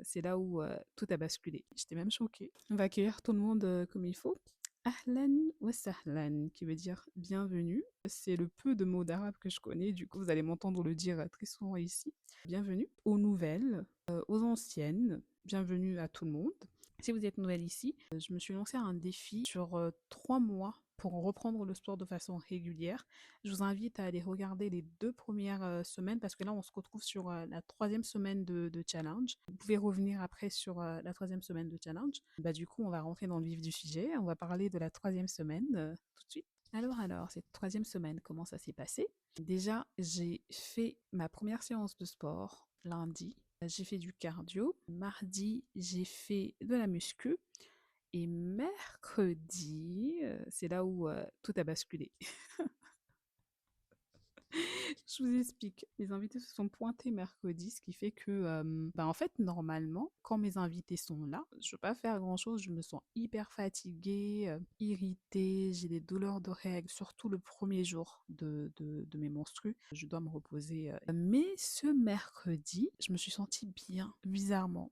c'est là où tout a basculé. J'étais même choquée. On va accueillir tout le monde comme il faut. Ahlan wa sahlan, qui veut dire bienvenue. C'est le peu de mots d'arabe que je connais, du coup vous allez m'entendre le dire très souvent ici. Bienvenue aux nouvelles, aux anciennes, bienvenue à tout le monde. Si vous êtes nouvelle ici, je me suis lancé un défi sur 3 mois pour reprendre le sport de façon régulière. Je vous invite à aller regarder les 2 premières semaines parce que là on se retrouve sur la 3e semaine de challenge. Vous pouvez revenir après sur la 3e semaine de challenge. Bah, du coup, on va rentrer dans le vif du sujet. On va parler de la 3e semaine tout de suite. Alors, cette 3e semaine, comment ça s'est passé? Déjà, j'ai fait ma première séance de sport lundi. J'ai fait du cardio. Mardi, j'ai fait de la muscu. Et mercredi, c'est là où tout a basculé. Je vous explique. Les invités se sont pointés mercredi, ce qui fait que, en fait, normalement, quand mes invités sont là, je ne veux pas faire grand-chose, je me sens hyper fatiguée, irritée, j'ai des douleurs de règles, surtout le premier jour de mes menstrues. Je dois me reposer. Mais ce mercredi, je me suis sentie bien, bizarrement.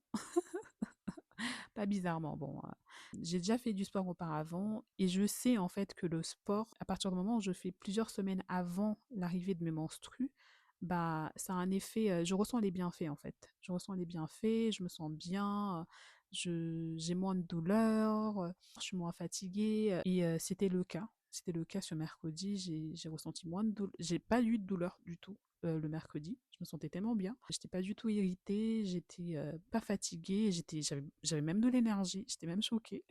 Pas bizarrement, bon, j'ai déjà fait du sport auparavant et je sais en fait que le sport, à partir du moment où je fais plusieurs semaines avant l'arrivée de mes menstrues, bah, ça a un effet, je ressens les bienfaits en fait. Je ressens les bienfaits, je me sens bien, j'ai moins de douleurs, je suis moins fatiguée et c'était le cas. C'était le cas ce mercredi, j'ai ressenti moins de douleurs, j'ai pas eu de douleur du tout le mercredi. Je me sentais tellement bien. J'étais pas du tout irritée, j'étais pas fatiguée, j'avais même de l'énergie. J'étais même choquée.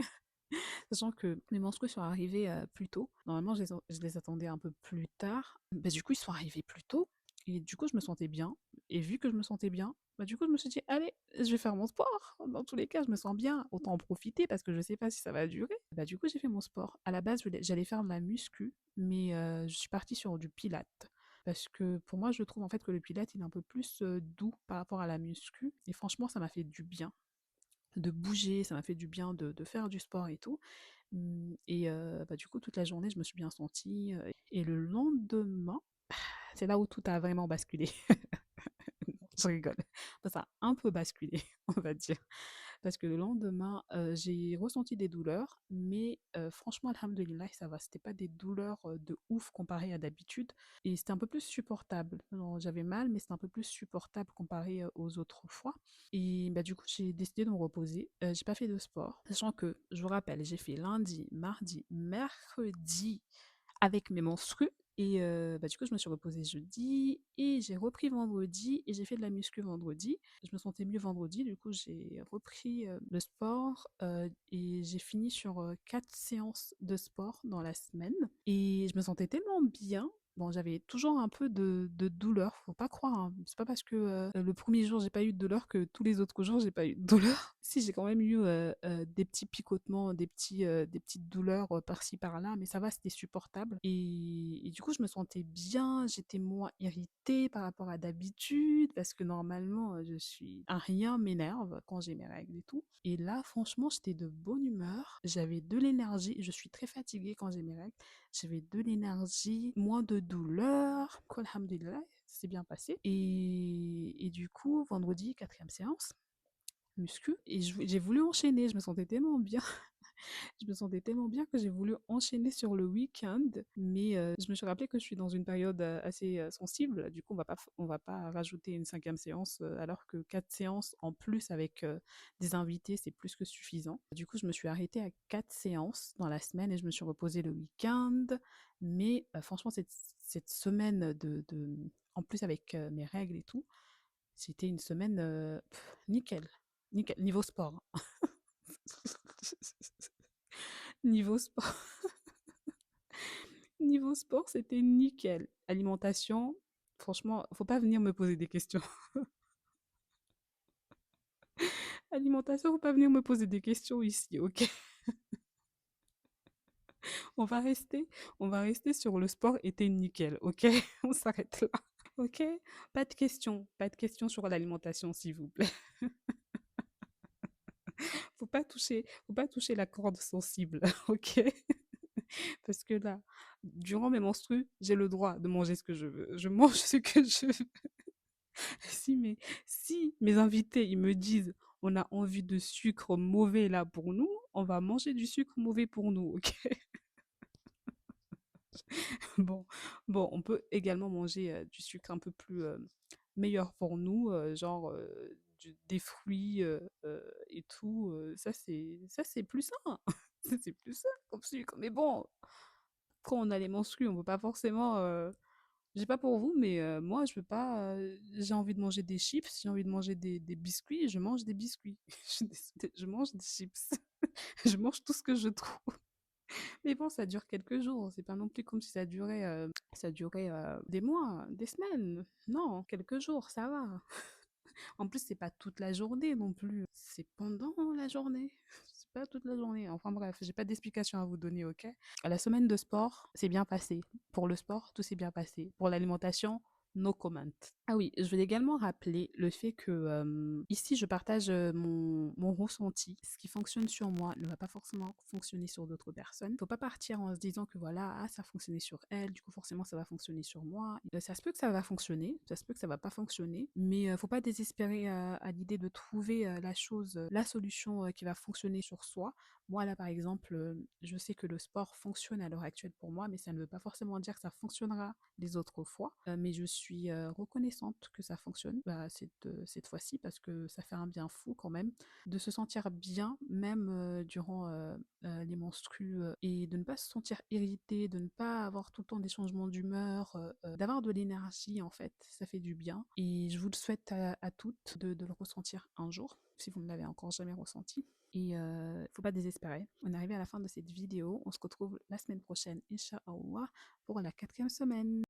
Sachant que mes menstrues sont arrivées plus tôt. Normalement, je les attendais un peu plus tard. Bah, du coup, ils sont arrivés plus tôt. Et du coup, je me sentais bien. Et vu que je me sentais bien, bah, du coup, je me suis dit, allez, je vais faire mon sport. Dans tous les cas, je me sens bien. Autant en profiter parce que je sais pas si ça va durer. Bah, du coup, j'ai fait mon sport. À la base, j'allais faire de la muscu, mais je suis partie sur du pilates. Parce que pour moi, je trouve en fait que le pilates, il est un peu plus doux par rapport à la muscu. Et franchement, ça m'a fait du bien de bouger, ça m'a fait du bien de faire du sport et tout. Et bah, du coup, toute la journée, je me suis bien sentie. Et le lendemain, c'est là où tout a vraiment basculé. Je rigole. Enfin, ça a un peu basculé, on va dire. Parce que le lendemain, j'ai ressenti des douleurs, mais franchement, alhamdoulilah, ça va. C'était pas des douleurs de ouf comparé à d'habitude. Et c'était un peu plus supportable. Alors, j'avais mal, mais c'était un peu plus supportable comparé aux autres fois. Et bah, du coup, j'ai décidé de me reposer. J'ai pas fait de sport. Sachant que, je vous rappelle, j'ai fait lundi, mardi, mercredi avec mes menstrues. Et bah, du coup, je me suis reposée jeudi et j'ai repris vendredi et j'ai fait de la muscu vendredi. Je me sentais mieux vendredi, du coup, j'ai repris le sport et j'ai fini sur 4 séances de sport dans la semaine. Et je me sentais tellement bien. Bon, j'avais toujours un peu de douleur, faut pas croire, hein. C'est pas parce que le premier jour j'ai pas eu de douleur que tous les autres jours j'ai pas eu de douleur. Si, j'ai quand même eu des petits picotements, des petites douleurs par-ci par-là, mais ça va, c'était supportable. Et du coup, je me sentais bien, j'étais moins irritée par rapport à d'habitude, parce que normalement, rien m'énerve quand j'ai mes règles et tout. Et là, franchement, j'étais de bonne humeur, j'avais de l'énergie, je suis très fatiguée quand j'ai mes règles, j'avais de l'énergie, moins de douleur, quoi, alhamdoulilah, c'est bien passé. Et du coup, vendredi, 4e séance muscu et j'ai voulu enchaîner, je me sentais tellement bien. Je me sentais tellement bien que j'ai voulu enchaîner sur le week-end, mais je me suis rappelé que je suis dans une période assez sensible. Du coup, on va pas rajouter une 5e séance alors que 4 séances en plus avec des invités, c'est plus que suffisant. Du coup, je me suis arrêtée à 4 séances dans la semaine et je me suis reposée le week-end. Mais franchement, cette semaine en plus avec mes règles et tout, c'était une semaine nickel. Nickel. Niveau sport, hein. Niveau sport. Niveau sport, c'était nickel. Alimentation, franchement, faut pas venir me poser des questions. Alimentation, faut pas venir me poser des questions ici, ok? On va rester, on va rester sur le sport était nickel, ok? On s'arrête là, ok? Pas de questions sur l'alimentation, s'il vous plaît. Faut pas toucher la corde sensible, ok? Parce que là, durant mes menstrues, j'ai le droit de manger ce que je veux. Je mange ce que je veux. Si mes, si mes invités, ils me disent, on a envie de sucre mauvais là pour nous, on va manger du sucre mauvais pour nous, ok? Bon, bon, on peut également manger du sucre un peu plus meilleur pour nous, genre des fruits et tout. Ça c'est plus sain. Ça, c'est plus sain comme sucre. Mais bon, quand on a les menstrues, on peut pas forcément. Je sais pas pour vous, mais moi, je peux pas. J'ai envie de manger des chips, j'ai envie de manger des biscuits, je mange des biscuits. Je suis désolée, je mange des chips. Je mange tout ce que je trouve. Mais bon, ça dure quelques jours. C'est pas non plus comme si ça durait des mois, des semaines. Non, quelques jours, ça va. En plus, c'est pas toute la journée non plus. C'est pendant la journée. C'est pas toute la journée. Enfin bref, j'ai pas d'explication à vous donner, ok? La semaine de sport s'est bien passée. Pour le sport, tout s'est bien passé. Pour l'alimentation, no comment. Ah oui, je voulais également rappeler le fait que ici, je partage mon ressenti. Ce qui fonctionne sur moi ne va pas forcément fonctionner sur d'autres personnes. Faut pas partir en se disant que voilà, ah, ça a fonctionné sur elle, du coup forcément ça va fonctionner sur moi. Ça se peut que ça va fonctionner, ça se peut que ça va pas fonctionner, mais faut pas désespérer à l'idée de trouver la chose, la solution qui va fonctionner sur soi. Moi là par exemple, je sais que le sport fonctionne à l'heure actuelle pour moi, mais ça ne veut pas forcément dire que ça fonctionnera les autres fois. Mais je suis reconnaissante que ça fonctionne cette fois-ci parce que ça fait un bien fou quand même de se sentir bien même durant les menstrues et de ne pas se sentir irrité, de ne pas avoir tout le temps des changements d'humeur, d'avoir de l'énergie en fait, ça fait du bien. Et je vous le souhaite à toutes de le ressentir un jour si vous ne l'avez encore jamais ressenti. Et faut pas désespérer. On est arrivé à la fin de cette vidéo. On se retrouve la semaine prochaine, Inch'Allah, pour la 4e semaine.